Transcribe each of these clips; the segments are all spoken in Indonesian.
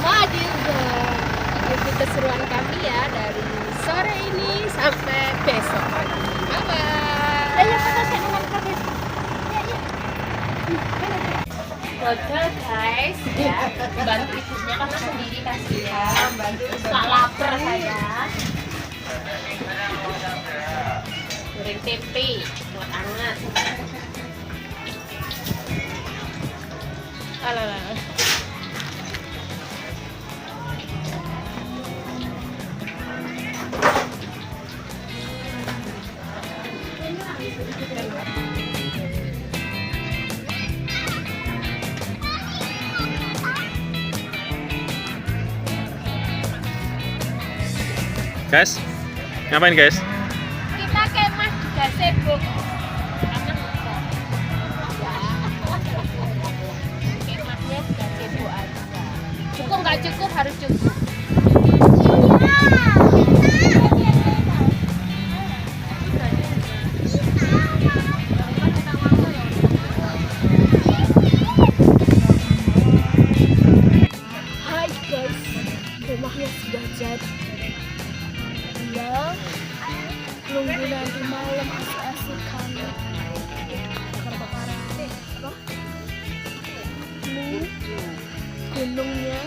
hadir dan ikuti keseruan kami ya dari sore ini sampai besok pagi. Bye bye. Hotel guys, ya bantu ibunya karena sendiri kasihan, bantu tak lapar saya. Goreng tempe buat hangat. Alah. Guys, ngapain guys? Kita kemah juga sibuk. Kemahnya juga sibuk aja. Cukup nggak cukup harus cukup. Hai guys, rumahnya sudah jadi. Nunggu nanti malam asik-asik kami bakar-bakaran apa? Gunungnya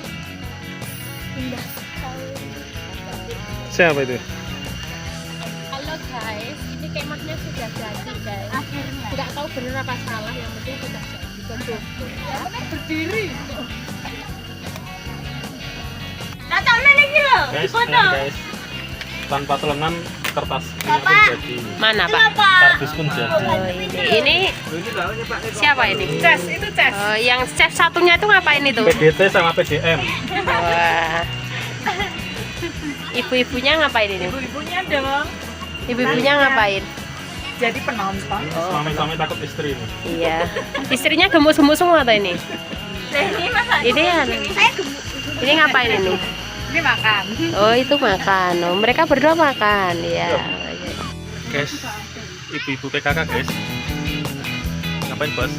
indah sekali. Siapa itu? Halo guys, ini kemahnya sudah jadi guys. Akhirnya. Tidak tahu benar apa salah, yang penting sudah jadi. Betul. Ya, berdiri. Datang lagi loh. Guys, guys. Tanpa telengan kertas ini pun jadi. Mana Pak? Kardus pun jadi. Oh, ini siapa ini? Ces, itu Ces. Oh, yang chef satunya itu ngapain itu? PDT sama PDM. Wah. Ibu-ibunya ngapain ini? Ibu-ibunya dong. Ibu-ibunya ngapain? Jadi penonton. Suami-suami takut istri ini. Iya. Istrinya gemuk-gemuk semua atau ini? Ini masa Ini ya. Ini ngapain ini? ini makan. Oh, itu makan. Oh, mereka berdua makan, ya. Guys, ibu-ibu PKK guys. Ngapain bos?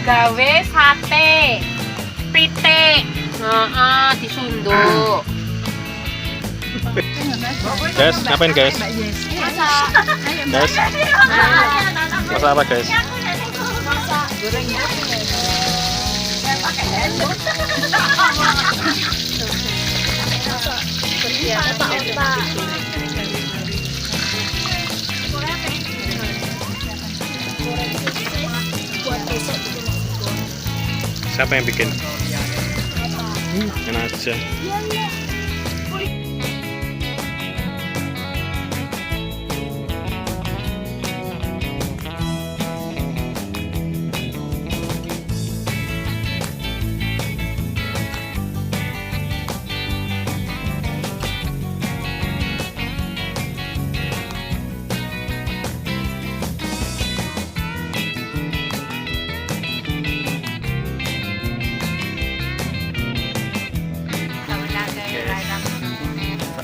Gawe sate, pitik, disunduk. Guys, ngapain guys? Guys, masak apa guys? Siapa yang bikin? Enak aja.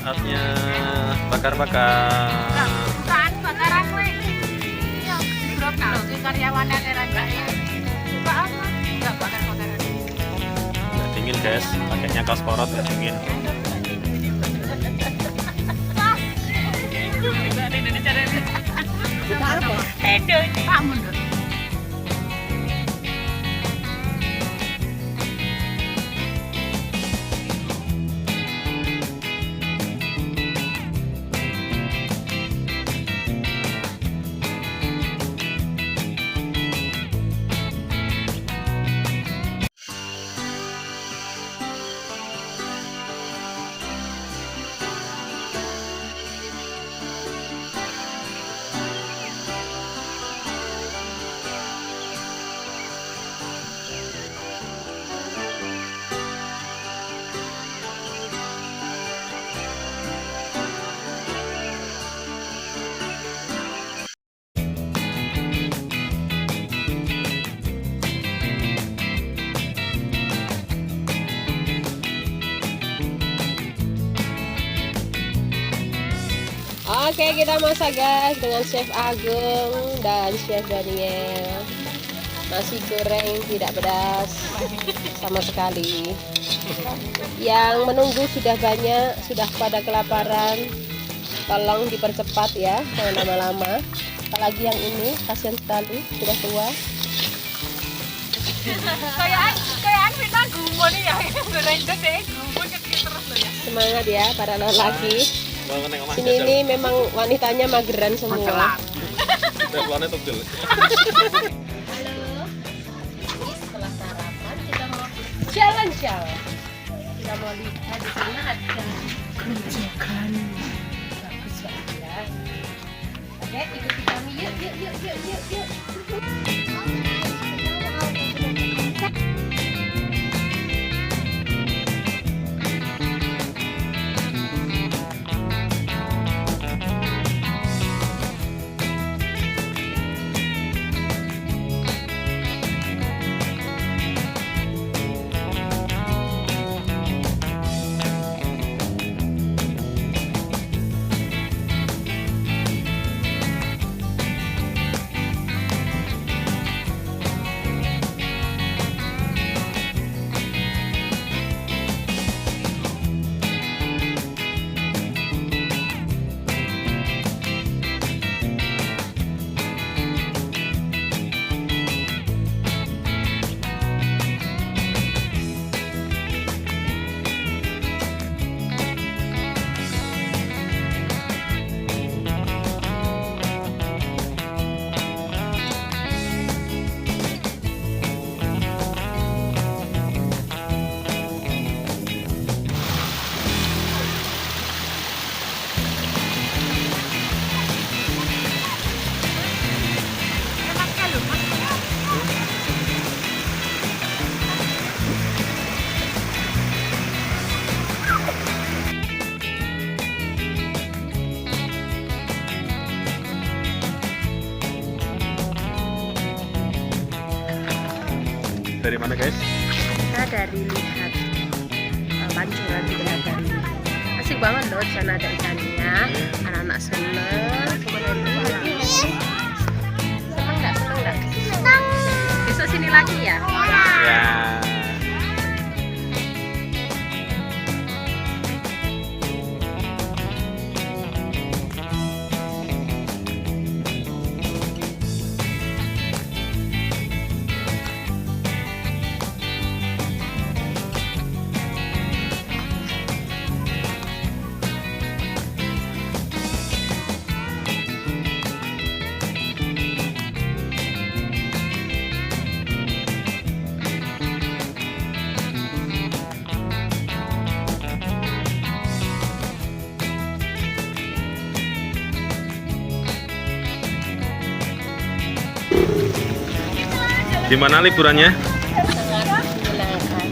Saatnya bakar-bakar. Bukan bakaran kowe. Iya, blok kalau karyawan era jaya. Bukan enggak bakar-bakaran. Nggak dingin guys, pakainya kaos korot nggak dingin. Edo ini. Pak mundur. Oke, kita masak guys dengan Chef Agung dan Chef Daniel. nasi goreng tidak pedas sama sekali. Yang menunggu sudah banyak, sudah pada kelaparan, tolong dipercepat ya, jangan lama-lama. Apalagi yang ini, kasihan sekali, sudah tua. Kayak Vina gumun ya, goreng deh gumun terus loh ya. Semangat ya para lelaki. Mau neng omah Sini ini memang wanitanya mageran semua. Teleponnya tugel. Halo. Ini setelah sarapan kita mau jalan-jalan. Kita mau lihat di sana ada gunjokan. Bagus banget ya. Oke, ikuti kami yuk. Dari mana guys? Kita dari lihat pancuran di Bidadari. Asik banget loh, di sana ada ikannya. Anak-anak seneng. Seneng nggak? Seneng. Besok sini lagi ya? Ya. Gimana liburannya? Sangat menyenangkan.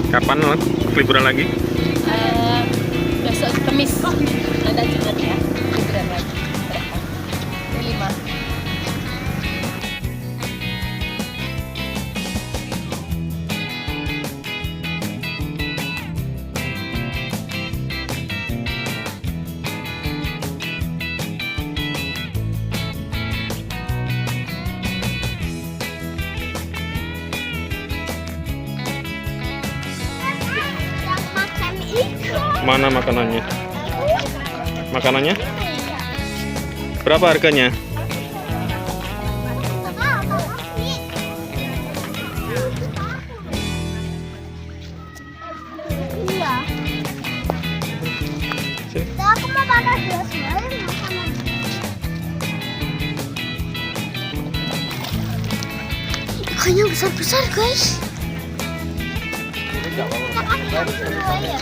Kapan liburan lagi? Besok Kamis ada Jumat ya, liburan lagi. Ini 5. Mana makanannya? Makanannya? Berapa harganya? Iya. Sini. Aku mau pakai gelas lain makanan. Ikannya besar-besar guys. Kita kasih yang kedua ya.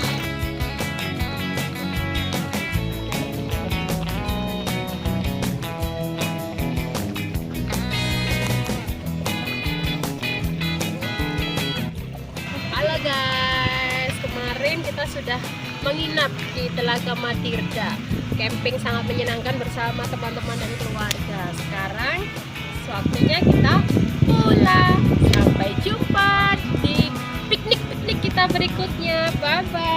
Halo guys, kemarin kita sudah menginap di Telaga Matirda. Camping sangat menyenangkan bersama teman-teman dan keluarga. Sekarang waktunya kita pulang. Sampai jumpa di piknik-piknik kita berikutnya. Bye-bye.